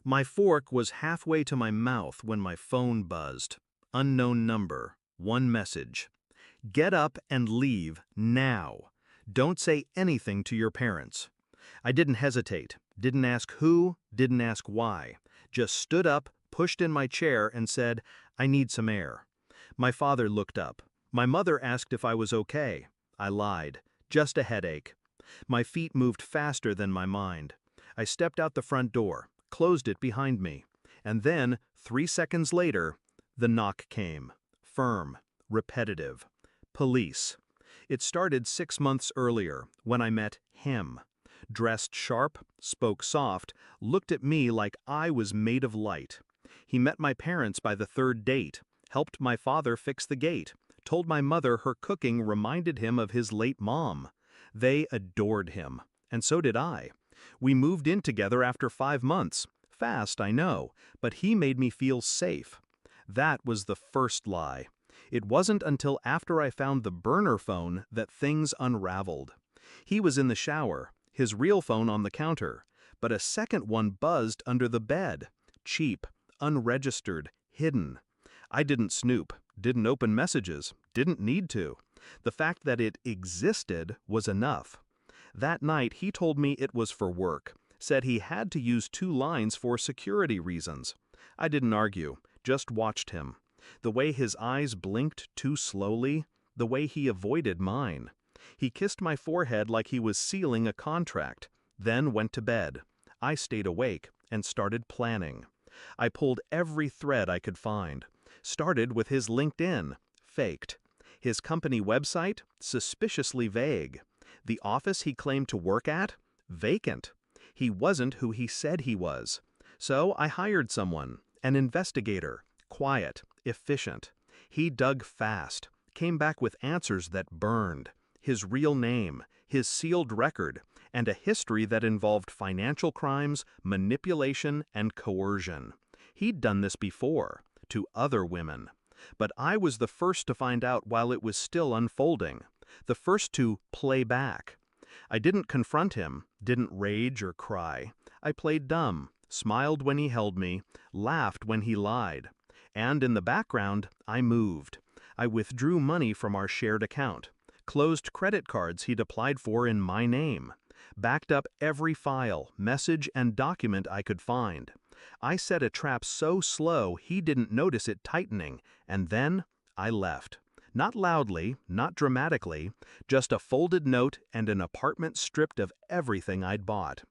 My fork was halfway to my mouth when my phone buzzed. Unknown number. One message. Get up and leave now. Don't say anything to your parents. I didn't hesitate, didn't ask who, didn't ask why. Just stood up, pushed in my chair, and said, I need some air. My father looked up. My mother asked if I was okay. I lied. Just a headache. My feet moved faster than my mind. I stepped out the front door, closed it behind me. And then, 3 seconds later, the knock came. Firm, repetitive. Police. It started 6 months earlier, when I met him. Dressed sharp, spoke soft, looked at me like I was made of light. He met my parents by the third date, helped my father fix the gate, told my mother her cooking reminded him of his late mom. They adored him, and so did I. We moved in together after 5 months. Fast, I know, but he made me feel safe. That was the first lie. It wasn't until after I found the burner phone that things unraveled. He was in the shower, his real phone on the counter, but a second one buzzed under the bed. Cheap, unregistered, hidden. I didn't snoop, didn't open messages, didn't need to. The fact that it existed was enough. That night he told me it was for work, said he had to use 2 lines for security reasons. I didn't argue, just watched him. The way his eyes blinked too slowly, the way he avoided mine. He kissed my forehead like he was sealing a contract, then went to bed. I stayed awake and started planning. I pulled every thread I could find. Started with his LinkedIn, faked. His company website, suspiciously vague. The office he claimed to work at, vacant. He wasn't who he said he was. So I hired someone, an investigator, quiet, efficient. He dug fast, came back with answers that burned. His real name, his sealed record, and a history that involved financial crimes, manipulation, and coercion. He'd done this before, to other women. But I was the first to find out while it was still unfolding, the first to play back. I didn't confront him, didn't rage or cry. I played dumb, smiled when he held me, laughed when he lied. And in the background, I moved. I withdrew money from our shared account, closed credit cards he'd applied for in my name, backed up every file, message, and document I could find. I set a trap so slow he didn't notice it tightening, and then I left. Not loudly, not dramatically, just a folded note and an apartment stripped of everything I'd bought.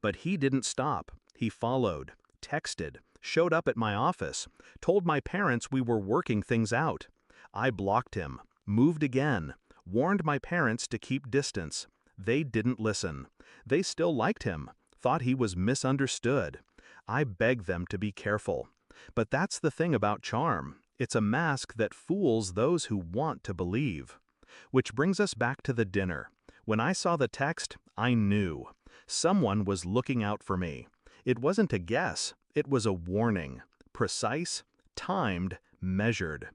But he didn't stop. He followed, texted, showed up at my office, told my parents we were working things out. I blocked him, moved again, warned my parents to keep distance. They didn't listen. They still liked him, thought he was misunderstood. I begged them to be careful. But that's the thing about charm. It's a mask that fools those who want to believe. Which brings us back to the dinner. When I saw the text, I knew. Someone was looking out for me. It wasn't a guess, it was a warning. Precise, timed, measured.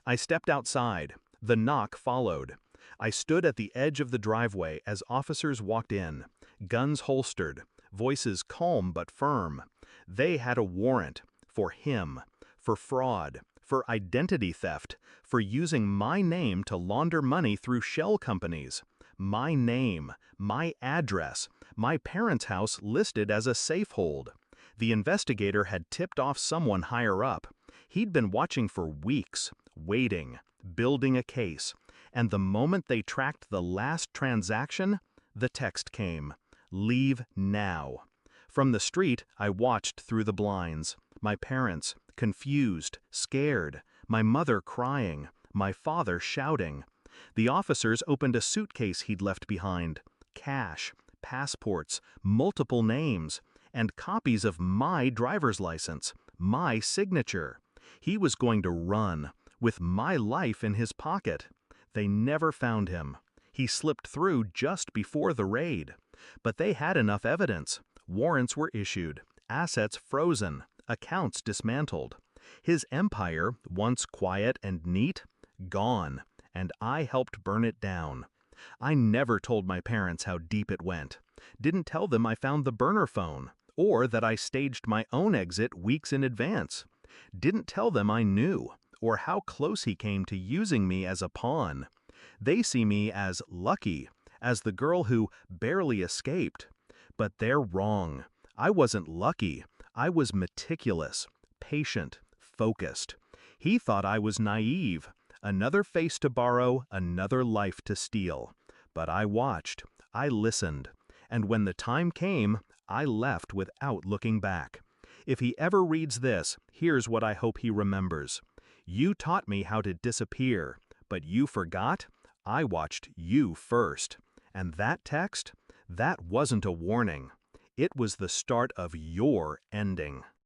I stepped outside. The knock followed. I stood at the edge of the driveway as officers walked in, guns holstered, voices calm but firm. They had a warrant for him, for fraud, for identity theft, for using my name to launder money through shell companies. My name, my address, my parents' house listed as a safe hold. The investigator had tipped off someone higher up. He'd been watching for weeks, waiting, building a case. And the moment they tracked the last transaction, the text came. Leave now. From the street, I watched through the blinds. My parents, confused, scared. My mother crying. My father shouting. The officers opened a suitcase he'd left behind. Cash, passports, multiple names, and copies of my driver's license, my signature. He was going to run, with my life in his pocket. They never found him. He slipped through just before the raid. But they had enough evidence. Warrants were issued, assets frozen, accounts dismantled. His empire, once quiet and neat, gone, and I helped burn it down. I never told my parents how deep it went. Didn't tell them I found the burner phone, Or that I staged my own exit weeks in advance. Didn't tell them I knew, or how close he came to using me as a pawn. They see me as lucky, as the girl who barely escaped. But they're wrong. I wasn't lucky. I was meticulous, patient, focused. He thought I was naive. Another face to borrow, another life to steal. But I watched. I listened. And when the time came, I left without looking back. If he ever reads this, here's what I hope he remembers. You taught me how to disappear, but you forgot? I watched you first. And that text? That wasn't a warning. It was the start of your ending.